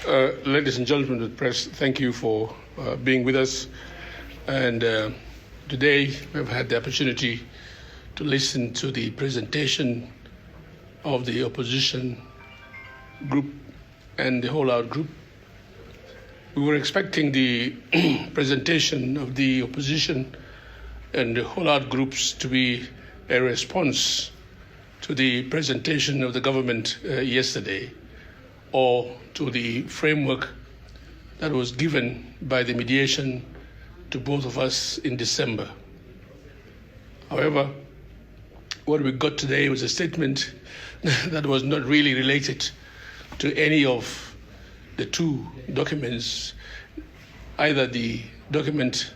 Ladies and gentlemen of the press, thank you for being with us. And today we've had the opportunity to listen to the presentation of the opposition group and the Whole-Out group. We were expecting the presentation of the opposition and the Whole-Out groups to be a response to the presentation of the government yesterday, or to the framework that was given by the mediation to both of us in December. However, what we got today was a statement that was not really related to any of the two documents, either the document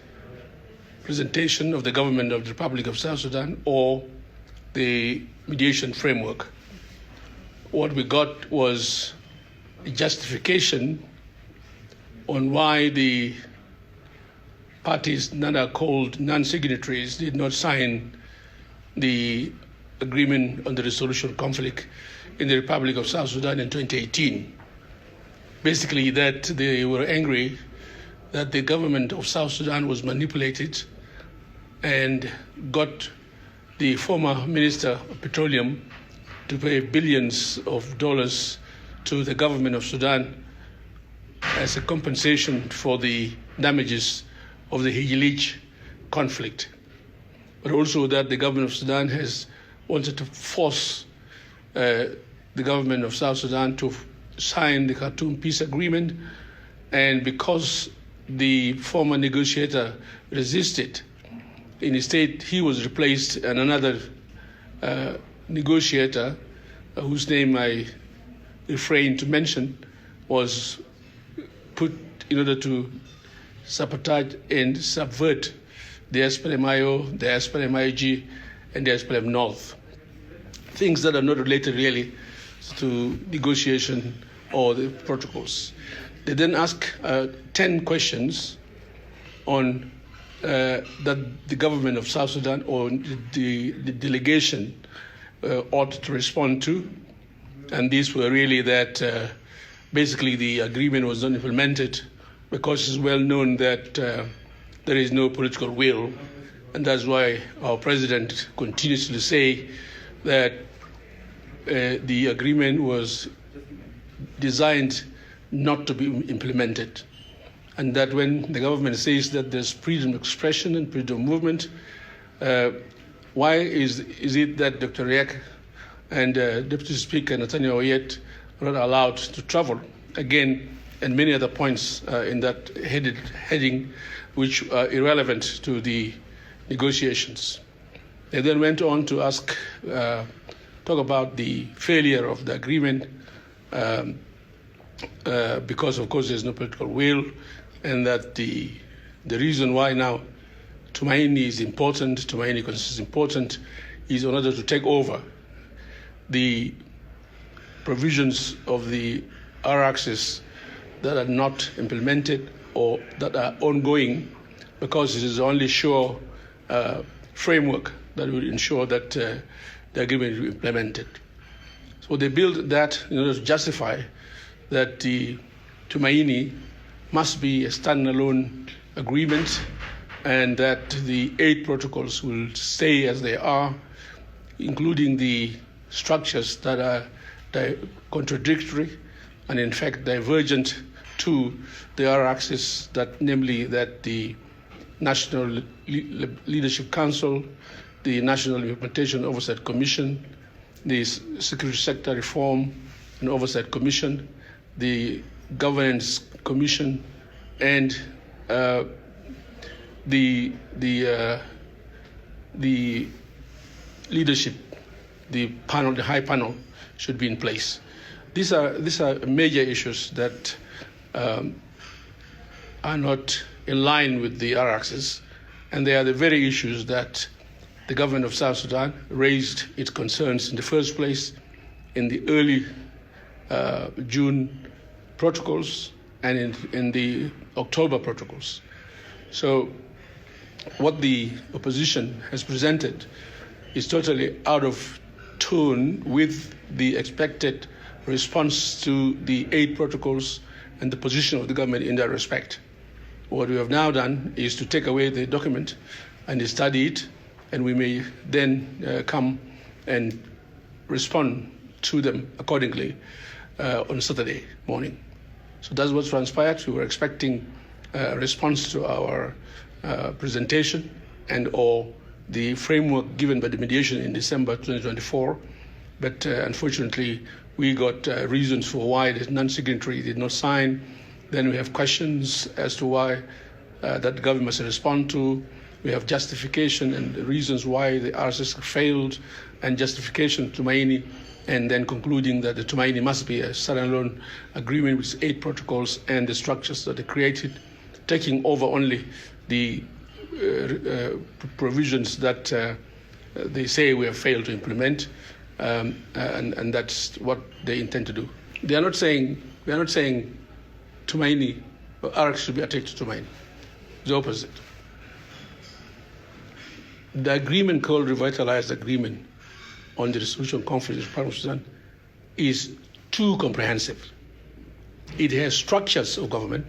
presentation of the government of the Republic of South Sudan or the mediation framework. What we got was a justification on why the parties that are called non-signatories did not sign the agreement on the resolution of conflict in the Republic of South Sudan in 2018. Basically, that they were angry that the government of South Sudan was manipulated and got the former Minister of Petroleum to pay billions of dollars to the government of Sudan as a compensation for the damages of the Hijilich conflict. But also that the government of Sudan has wanted to force the government of South Sudan to sign the Khartoum peace agreement, and because the former negotiator resisted, instead he was replaced, and another negotiator whose name I refrain to mention was put in order to sabotage and subvert the SPLM-IO, the SPLM-IG, and the SPLM North. Things that are not related really to negotiation or the protocols. They then ask 10 questions on that the government of South Sudan or the delegation ought to respond to. And these were really that basically the agreement was not implemented because it's well known that there is no political will. And that's why our president continues to say that the agreement was designed not to be implemented. And that when the government says that there's freedom of expression and freedom of movement, why is it that Dr. Riek and Deputy Speaker Nathaniel Oyet are not allowed to travel? Again, and many other points in that heading which are irrelevant to the negotiations. They then went on to talk about the failure of the agreement because, of course, there's no political will, and that the reason why now Tumaini is important, Tumaini is important, is in order to take over the provisions of the R-axis that are not implemented or that are ongoing, because it is the only sure framework that will ensure that the agreement is implemented. So they built that in order to justify that the Tumaini must be a standalone agreement and that the 8 protocols will stay as they are, including the structures that are contradictory and in fact divergent to the R-axis, that namely that the National Leadership Council, the National Implementation Oversight Commission, the Security Sector Reform and Oversight Commission, the Governance Commission, and the leadership, the panel, the high panel, should be in place. These are major issues that are not in line with the R-axis, and they are the very issues that the government of South Sudan raised its concerns in the first place in the early June protocols and in the October protocols. So what the opposition has presented is totally out of tune with the expected response to the 8 protocols and the position of the government in that respect. What we have now done is to take away the document and study it, and we may then come and respond to them accordingly on Saturday morning. So that's what transpired. We were expecting a response to our presentation and or the framework given by the mediation in December 2024, but unfortunately we got reasons for why the non-signatory did not sign. Then we have questions as to why that government must respond to. We have justification and the reasons why the RSS failed, and justification to Tumaini, and then concluding that the Tumaini must be a standalone agreement with 8 protocols and the structures that they created, taking over only the provisions that they say we have failed to implement, and that's what they intend to do. We are not saying Tumaini or ARC should be attached to Tumaini. It's the opposite. The agreement called Revitalized Agreement on the Resolution Conference of Parliament of Sudan is too comprehensive. It has structures of government.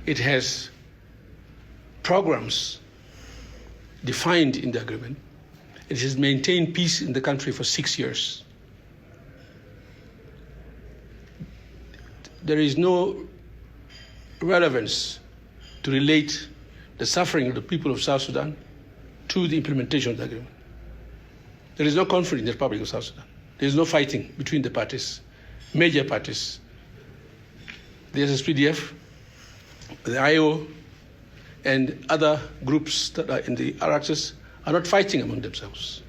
It has programs defined in the agreement. It has maintained peace in the country for 6 years. There is no relevance to relate the suffering of the people of South Sudan to the implementation of the agreement. There is no conflict in the Republic of South Sudan. There is no fighting between the parties, major parties. The SSPDF, the IO, and other groups that are in the R-axis are not fighting among themselves.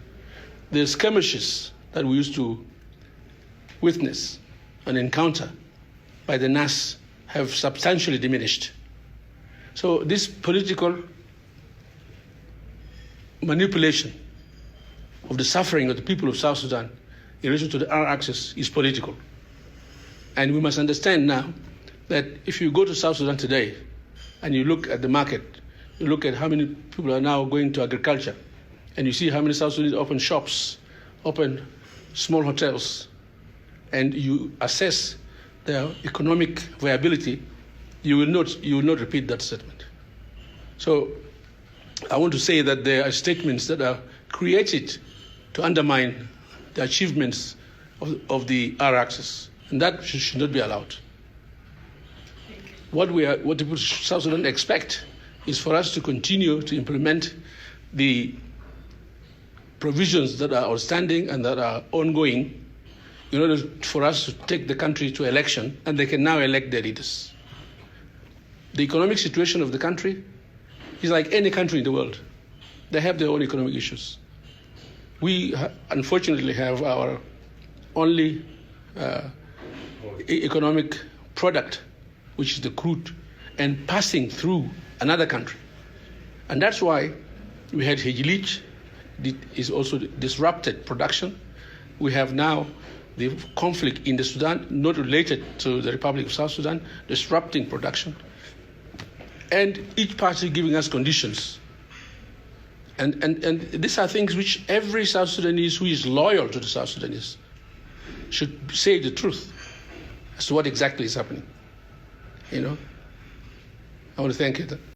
The skirmishes that we used to witness and encounter by the NAS have substantially diminished. So this political manipulation of the suffering of the people of South Sudan in relation to the R-axis is political. And we must understand now that if you go to South Sudan today and you look at the market, you look at how many people are now going to agriculture, and you see how many South Sudanese open shops, open small hotels, and you assess their economic viability, you will not repeat that statement. So I want to say that there are statements that are created to undermine the achievements of the R-axis, and that should not be allowed. What the people of South Sudan expect is for us to continue to implement the provisions that are outstanding and that are ongoing in order for us to take the country to election, and they can now elect their leaders. The economic situation of the country is like any country in the world. They have their own economic issues. We unfortunately have our only economic product, which is the crude, and passing through another country. And that's why we had Hejlich, it is also disrupted production. We have now the conflict in the Sudan, not related to the Republic of South Sudan, disrupting production. And each party giving us conditions. And these are things which every South Sudanese who is loyal to the South Sudanese should say the truth as to what exactly is happening. I want to thank you.